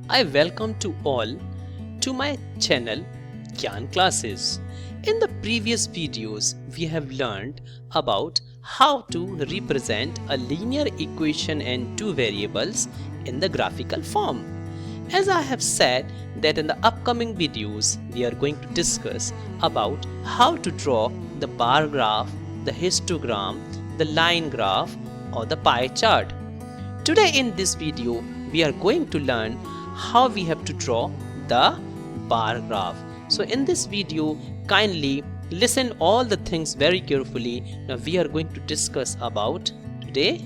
I welcome to all to my channel Gyan Classes. In the previous videos, we have learned about how to represent a linear equation and two variables in the graphical form. As I have said that in the upcoming videos, we are going to discuss about how to draw the bar graph, the histogram, the line graph or the pie chart. Today in this video, we are going to learn how we have to draw the bar graph. So in this video, kindly listen all the things very carefully. Now we are going to discuss about today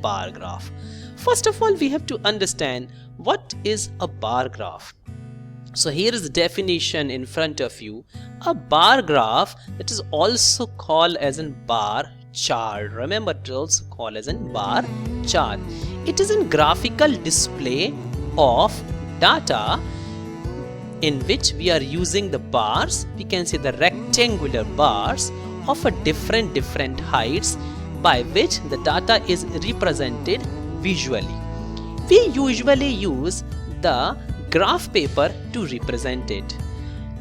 bar graph. First of all, we have to understand what is a bar graph. So here is the definition in front of you. A bar graph, that is also called as a bar chart. Remember, it is also called as a bar chart. It is a graphical display of data in which we are using the bars. We can see the rectangular bars of a different heights by which the data is represented visually. We usually use the graph paper to represent it,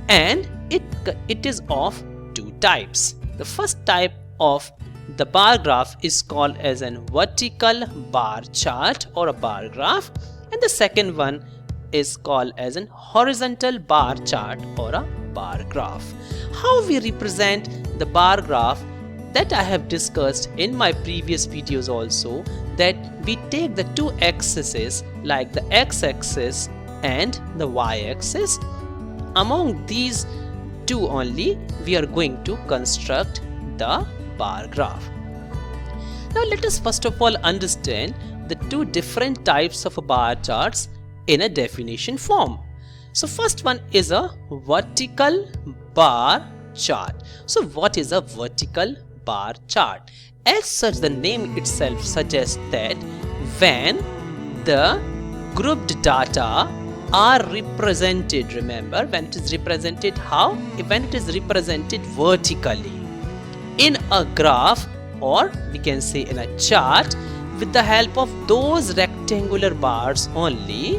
and it is of two types. The first type of the bar graph is called as a vertical bar chart or a bar graph, and the second one is called as a horizontal bar chart or a bar graph. How we represent the bar graph, that I have discussed in my previous videos also, that we take the two axes like the x-axis and the y-axis. Among these two only we are going to construct the bar graph. Now let us first of all understand the two different types of bar charts in a definition form. So first one is a vertical bar chart. So what is a vertical bar chart? As such, the name itself suggests that when the grouped data are represented, remember, when it is represented how? When it is represented vertically in a graph, or we can say in a chart, with the help of those rectangular bars only,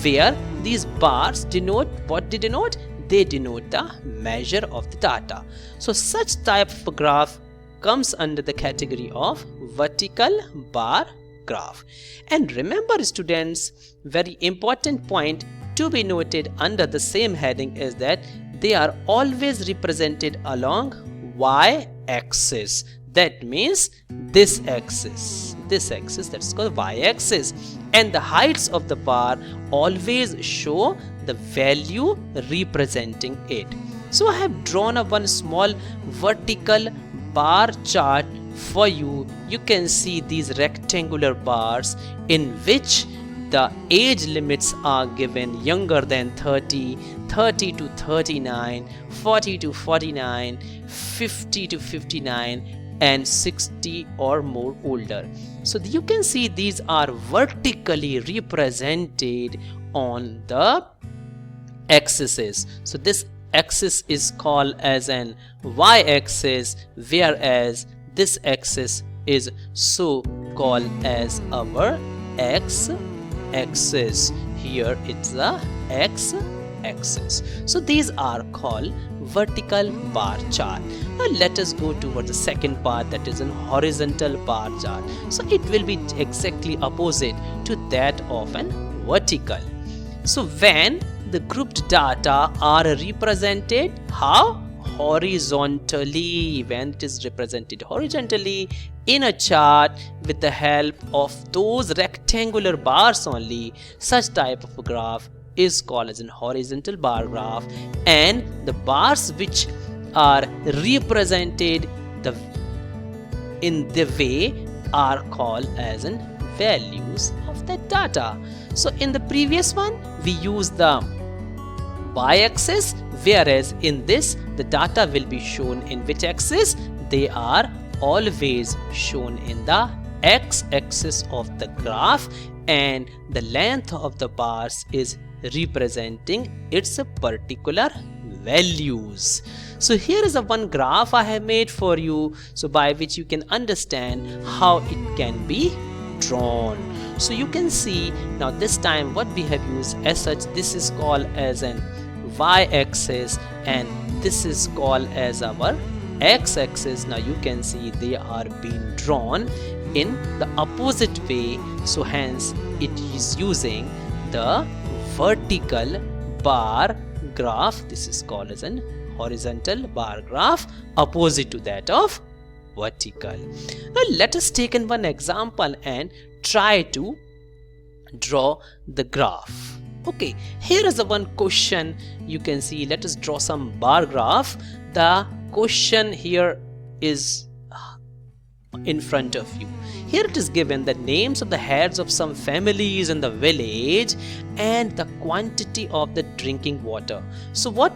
where these bars denote what they denote? They denote the measure of the data. So such type of graph comes under the category of vertical bar graph. And remember students, very important point to be noted under the same heading is that they are always represented along y-axis. That means this axis, that's called y-axis, and the heights of the bar always show the value representing it. So I have drawn up one small vertical bar chart for you. You can see these rectangular bars in which the age limits are given: younger than 30, 30 to 39, 40 to 49, 50 to 59 and 60 or more older. So you can see these are vertically represented on the axes. So this axis is called as an y-axis, whereas this axis is so called as our x-axis. Here it's the x-axis. So these are called vertical bar chart. Now let us go toward the second part, that is an horizontal bar chart. So it will be exactly opposite to that of an vertical. So when the grouped data are represented how? Horizontally. When it is represented horizontally in a chart with the help of those rectangular bars only, such type of a graph is called as an horizontal bar graph, and the bars which are represented in the way are called as in values of the data. So in the previous one we use the y-axis, whereas in this the data will be shown in which axis? They are always shown in the x-axis of the graph, and the length of the bars is representing its particular values. So here is a one graph I have made for you, so by which you can understand how it can be drawn. So you can see now this time what we have used as such, this is called as an y-axis and this is called as our x-axis. Now you can see they are being drawn in the opposite way, so hence it is using the vertical bar graph. This is called as an horizontal bar graph opposite to that of vertical. Now let us take in one example and try to draw the graph. Okay, here is the one question. You can see, let us draw some bar graph. The question here is in front of you. Here it is given the names of the heads of some families in the village and the quantity of the drinking water. So what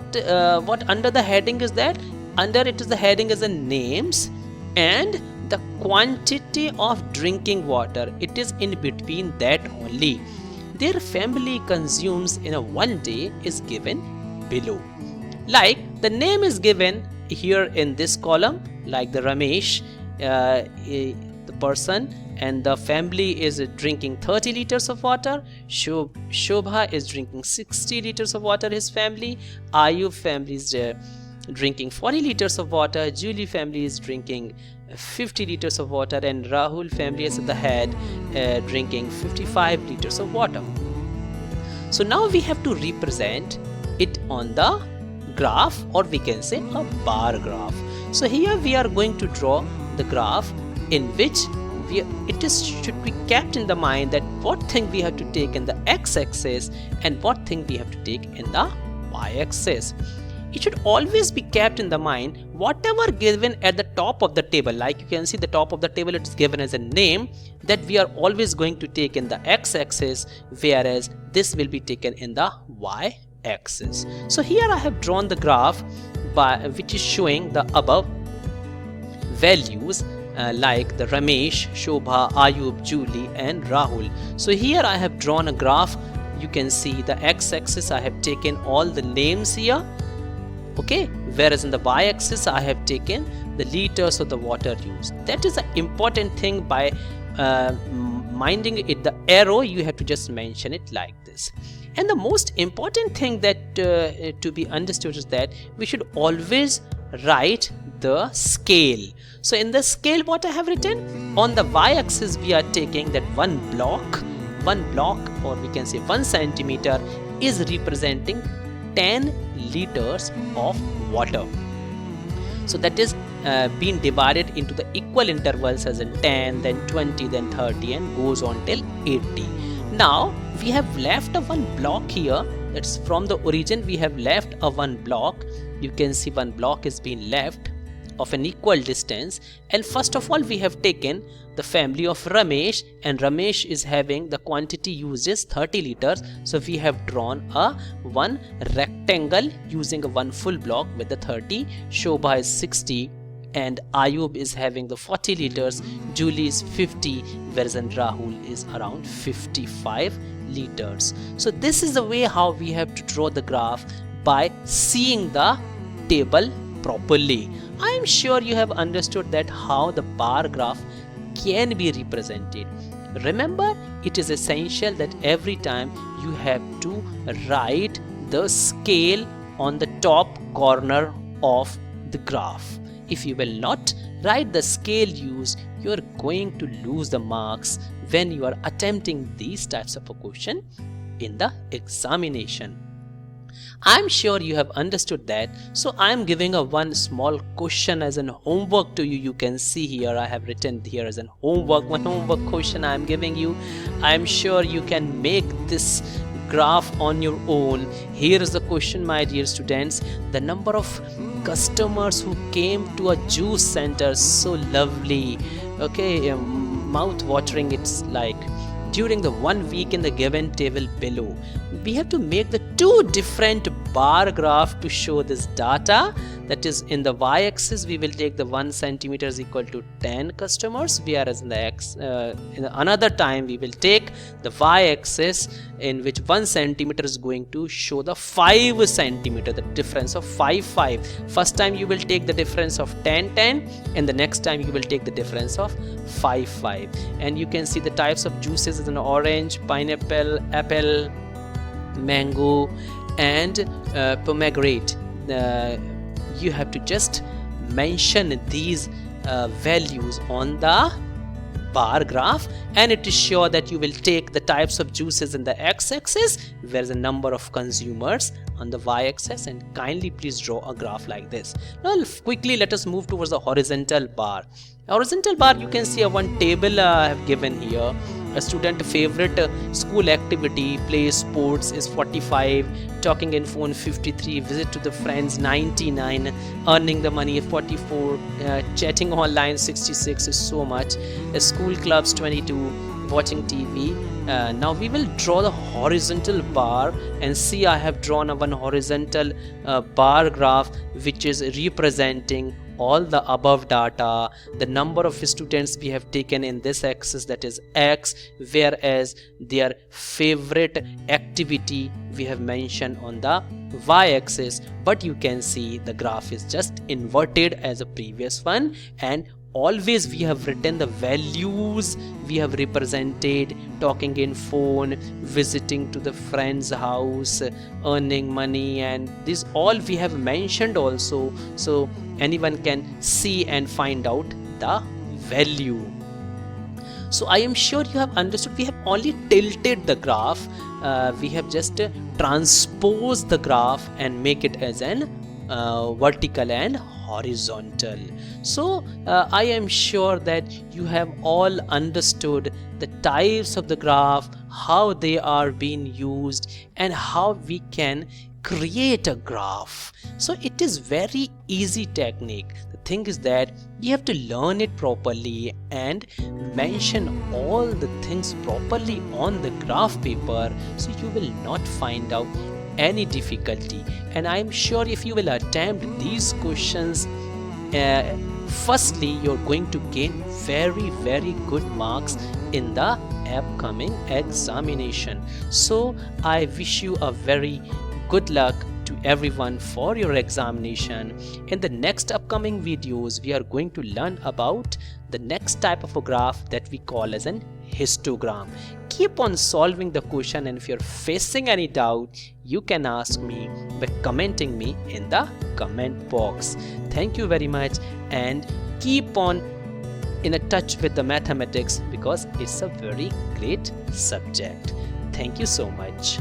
under the heading is that? Under it is the heading is the names and the quantity of drinking water. It is in between that only. Their family consumes in a one day is given below. Like the name is given here in this column, like the Ramesh, the person, and the family is drinking 30 liters of water. Shobha is drinking 60 liters of water, his family. Ayub family is drinking 40 liters of water. Julie family is drinking 50 liters of water, and Rahul family is at the head drinking 55 liters of water. So now we have to represent it on the graph, or we can say a bar graph. So here we are going to draw the graph in which should be kept in the mind that what thing we have to take in the x-axis and what thing we have to take in the y-axis. It should always be kept in the mind whatever given at the top of the table. Like you can see the top of the table, it is given as a name, that we are always going to take in the x-axis, whereas this will be taken in the y-axis. So here I have drawn the graph which is showing the above values like the Ramesh, Shobha, Ayub, Julie and Rahul. So here I have drawn a graph. You can see the x-axis I have taken all the names here. Okay, whereas in the y-axis I have taken the liters of the water used. That is an important thing. By minding it, the arrow, you have to just mention it like this. And the most important thing that to be understood is that we should always write the scale. So in the scale, what I have written on the y-axis, we are taking that one block, or we can say 1 centimeter is representing 10 liters of water. So that is being divided into the equal intervals as in 10, then 20, then 30 and goes on till 80. Now we have left a one block here. That's from the origin we have left a one block. You can see one block is being left of an equal distance, and first of all we have taken the family of Ramesh, and Ramesh is having the quantity used is 30 liters. So we have drawn a one rectangle using a one full block with the 30. Shobha is 60 and Ayub is having the 40 liters. Julie is 50, whereas Rahul is around 55 liters. So this is the way how we have to draw the graph, by seeing the table properly. I am sure you have understood that how the bar graph can be represented. Remember, it is essential that every time you have to write the scale on the top corner of the graph. If you will not write the scale used, you are going to lose the marks when you are attempting these types of a question in the examination. I am sure you have understood that. So I am giving a one small question as an homework to you. You can see here I have written here as an homework, one homework question I am giving you. I am sure you can make this graph on your own. Here is the question, my dear students. The number of customers who came to a juice center, so lovely, okay, mouth watering, it's like, during the 1 week in the given table below. We have to make the two different bar graph to show this data. That is, in the y-axis we will take the 1 centimeter is equal to 10 customers, whereas in the in another time we will take the y-axis in which 1 centimeter is going to show the 5 centimeter, the difference of 5. First time you will take the difference of 10, and the next time you will take the difference of 5. And you can see the types of juices is an orange, pineapple, apple, mango, and pomegranate. You have to just mention these values on the bar graph, and it is sure that you will take the types of juices in the x-axis, whereas the number of consumers on the y-axis. And kindly please draw a graph like this. Now quickly let us move towards the horizontal bar. Horizontal bar, you can see one table I have given here. A student favorite school activity, play sports is 45, talking in phone 53, visit to the friends 99, earning the money 44, chatting online 66 is so much, school clubs 22, watching TV. Now we will draw the horizontal bar, and see I have drawn one horizontal bar graph which is representing all the above data, the number of students we have taken in this axis, that is x, whereas their favorite activity we have mentioned on the y-axis. But you can see the graph is just inverted as a previous one, and always we have written the values we have represented: talking in phone, visiting to the friend's house, earning money, and this all we have mentioned also, so anyone can see and find out the value. So I am sure you have understood. We have only tilted the graph, we have just transposed the graph and make it as an vertical and horizontal. So I am sure that you have all understood the types of the graph, how they are being used, and how we can create a graph. So it is very easy technique. The thing is that you have to learn it properly and mention all the things properly on the graph paper, so you will not find out any difficulty. And I am sure if you will attempt these questions, firstly you're going to gain very good marks in the upcoming examination. So I wish you a very good luck to everyone for your examination. In the next upcoming videos, we are going to learn about the next type of a graph that we call as an histogram. Keep on solving the question, and if you're facing any doubt, you can ask me by commenting me in the comment box. Thank you very much, and keep on in a touch with the mathematics, because it's a very great subject. Thank you so much.